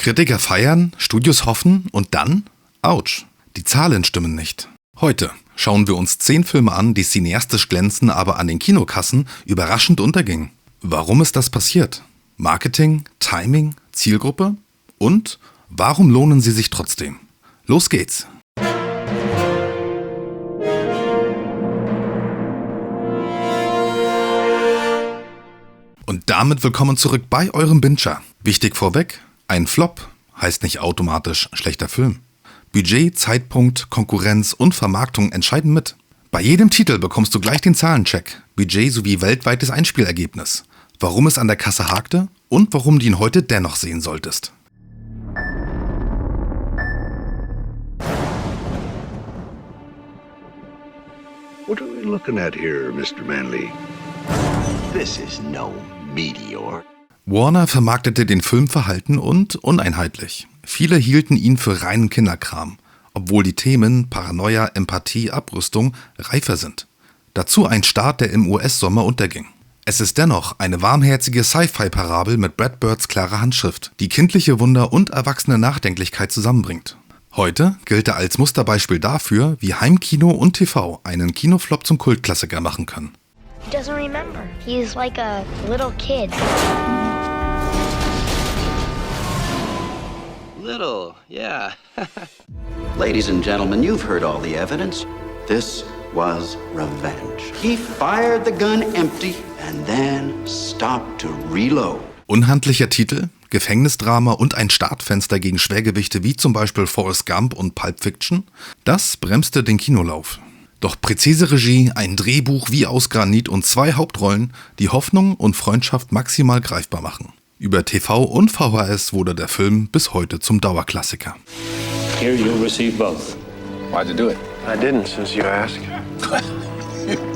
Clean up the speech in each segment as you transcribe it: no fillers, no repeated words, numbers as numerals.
Kritiker feiern, Studios hoffen und dann? Autsch, die Zahlen stimmen nicht. Heute schauen wir uns 10 Filme an, die cineastisch glänzen, aber an den Kinokassen überraschend untergingen. Warum ist das passiert? Marketing, Timing, Zielgruppe? Und warum lohnen sie sich trotzdem? Los geht's! Und damit willkommen zurück bei eurem Binger. Wichtig vorweg, ein Flop heißt nicht automatisch schlechter Film. Budget, Zeitpunkt, Konkurrenz und Vermarktung entscheiden mit. Bei jedem Titel bekommst du gleich den Zahlencheck, Budget sowie weltweites Einspielergebnis, warum es an der Kasse hakte und warum du ihn heute dennoch sehen solltest. What are we looking at here, Mr. Manley? This is no meteor. Warner vermarktete den Film verhalten und uneinheitlich. Viele hielten ihn für reinen Kinderkram, obwohl die Themen Paranoia, Empathie, Abrüstung reifer sind. Dazu ein Start, der im US-Sommer unterging. Es ist dennoch eine warmherzige Sci-Fi-Parabel mit Brad Birds klarer Handschrift, die kindliche Wunder und erwachsene Nachdenklichkeit zusammenbringt. Heute gilt er als Musterbeispiel dafür, wie Heimkino und TV einen Kinoflop zum Kultklassiker machen können. He doesn't remember. He's like a little kid. Little, yeah. Ladies and gentlemen, you've heard all the evidence. This was revenge. He fired the gun empty and then stopped to reload. Unhandlicher Titel, Gefängnisdrama und ein Startfenster gegen Schwergewichte wie zum Beispiel Forrest Gump und Pulp Fiction, das bremste den Kinolauf. Doch präzise Regie, ein Drehbuch wie aus Granit und 2 Hauptrollen, die Hoffnung und Freundschaft maximal greifbar machen. Über TV und VHS wurde der Film bis heute zum Dauerklassiker. Here you receive both. Why'd you do it? I didn't, since you asked.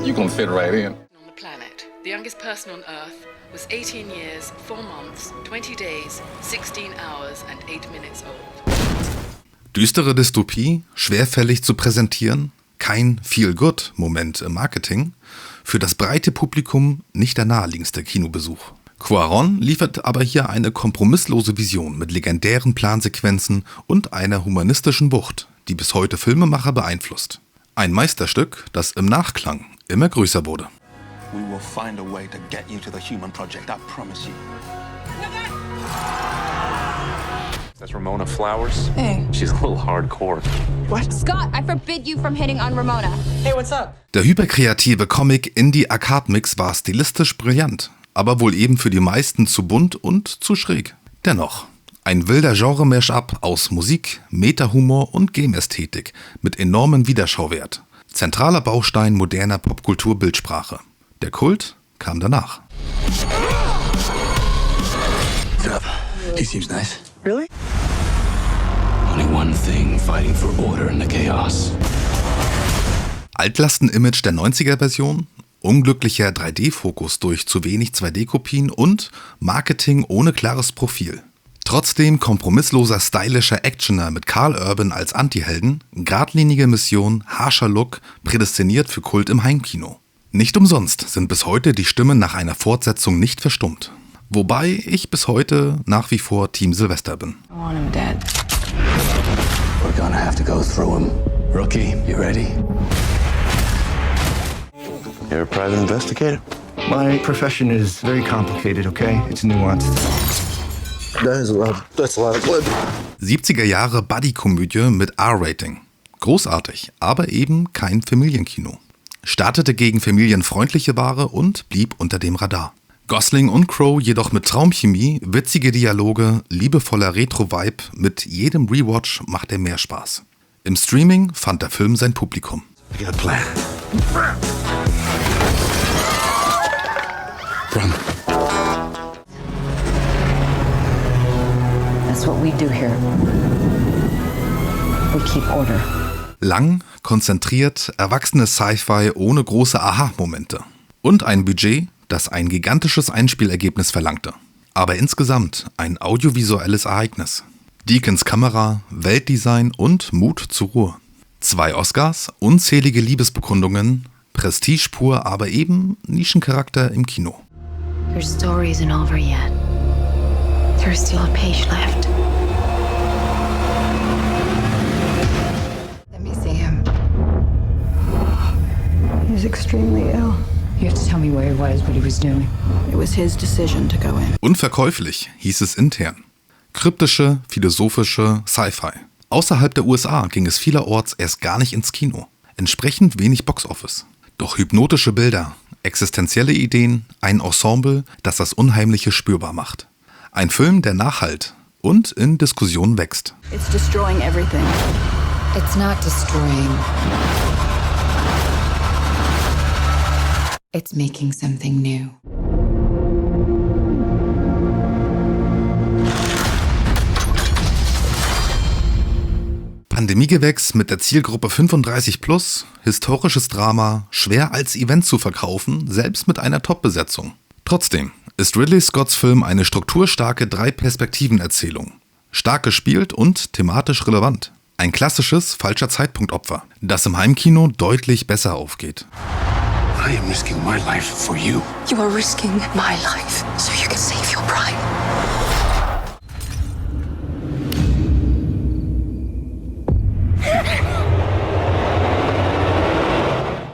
You gonna fit right in. On the planet, the youngest person on Earth was 18 years, 4 months, 20 days, 16 hours and 8 minutes old. Düstere Dystopie, schwerfällig zu präsentieren, kein Feel-Good-Moment im Marketing, für das breite Publikum nicht der naheliegendste Kinobesuch. Cuarón liefert aber hier eine kompromisslose Vision mit legendären Plansequenzen und einer humanistischen Wucht, die bis heute Filmemacher beeinflusst. Ein Meisterstück, das im Nachklang immer größer wurde. We will find a way to get you to the human project, I promise you. That's Ramona Flowers. Hey. She's a little hardcore. What? Scott, I forbid you from hitting on Ramona. Hey, what's up? Der hyperkreative Comic-Indie-Arcade-Mix war stilistisch brillant, aber wohl eben für die meisten zu bunt und zu schräg. Dennoch, ein wilder Genre-Mash-up aus Musik, Meta-Humor und Game-Ästhetik mit enormem Wiederschauwert. Zentraler Baustein moderner Popkultur-Bildsprache. Der Kult kam danach. He seems nice. Really? Only one thing fighting for order in the chaos. Altlasten-Image der 90er-Version, unglücklicher 3D-Fokus durch zu wenig 2D-Kopien und Marketing ohne klares Profil. Trotzdem kompromissloser stylischer Actioner mit Karl Urban als Antihelden, geradlinige Mission, harscher Look, prädestiniert für Kult im Heimkino. Nicht umsonst sind bis heute die Stimmen nach einer Fortsetzung nicht verstummt. Wobei ich bis heute nach wie vor Team Sylvester bin. I want him dead. We're gonna have to go through him. Rookie, you ready? You're a private investigator? My profession is very complicated, okay? It's nuanced. That's a lot of blood. 70er Jahre Buddy-Komödie mit R-Rating. Großartig, aber eben kein Familienkino. Startete gegen familienfreundliche Ware und blieb unter dem Radar. Gosling und Crowe jedoch mit Traumchemie, witzige Dialoge, liebevoller Retro-Vibe, mit jedem Rewatch macht er mehr Spaß. Im Streaming fand der Film sein Publikum. I got a plan. Run. That's what we do here. We keep order. Lang, konzentriert, erwachsenes Sci-Fi ohne große Aha-Momente. Und ein Budget, das ein gigantisches Einspielergebnis verlangte. Aber insgesamt ein audiovisuelles Ereignis. Deakins Kamera, Weltdesign und Mut zur Ruhe. 2 Oscars, unzählige Liebesbekundungen, Prestige pur, aber eben Nischencharakter im Kino. Your story isn't over yet. There's still a page left. extremely ill. You have to tell me where he was, what he was doing. It was his decision to go in. Unverkäuflich hieß es intern. Kryptische, philosophische Sci-Fi. Außerhalb der USA ging es vielerorts erst gar nicht ins Kino. Entsprechend wenig Boxoffice. Doch hypnotische Bilder, existenzielle Ideen, ein Ensemble, das das Unheimliche spürbar macht. Ein Film, der nachhallt und in Diskussionen wächst. It's destroying everything. It's not destroying. It's making something new. Pandemiegewächs mit der Zielgruppe 35+, historisches Drama, schwer als Event zu verkaufen, selbst mit einer Top-Besetzung. Trotzdem ist Ridley Scotts Film eine strukturstarke Drei-Perspektiven-Erzählung. Stark gespielt und thematisch relevant. Ein klassisches falscher Zeitpunkt-Opfer, das im Heimkino deutlich besser aufgeht. I am risking my life for you. You are risking my life so you can save your bride.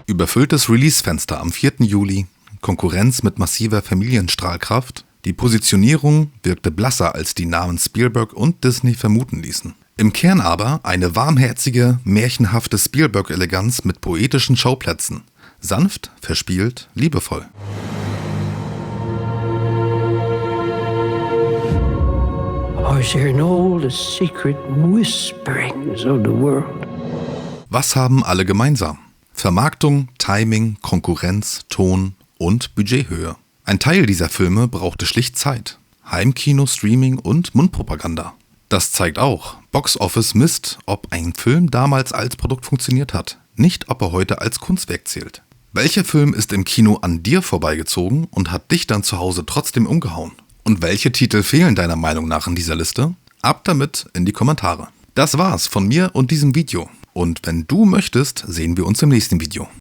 Überfülltes Release-Fenster am 4. Juli, Konkurrenz mit massiver Familienstrahlkraft. Die Positionierung wirkte blasser, als die Namen Spielberg und Disney vermuten ließen. Im Kern aber eine warmherzige, märchenhafte Spielberg-Eleganz mit poetischen Schauplätzen. Sanft, verspielt, liebevoll. Was haben alle gemeinsam? Vermarktung, Timing, Konkurrenz, Ton und Budgethöhe. Ein Teil dieser Filme brauchte schlicht Zeit. Heimkino, Streaming und Mundpropaganda. Das zeigt auch, Box Office misst, ob ein Film damals als Produkt funktioniert hat, nicht ob er heute als Kunstwerk zählt. Welcher Film ist im Kino an dir vorbeigezogen und hat dich dann zu Hause trotzdem umgehauen? Und welche Titel fehlen deiner Meinung nach in dieser Liste? Ab damit in die Kommentare. Das war's von mir und diesem Video. Und wenn du möchtest, sehen wir uns im nächsten Video.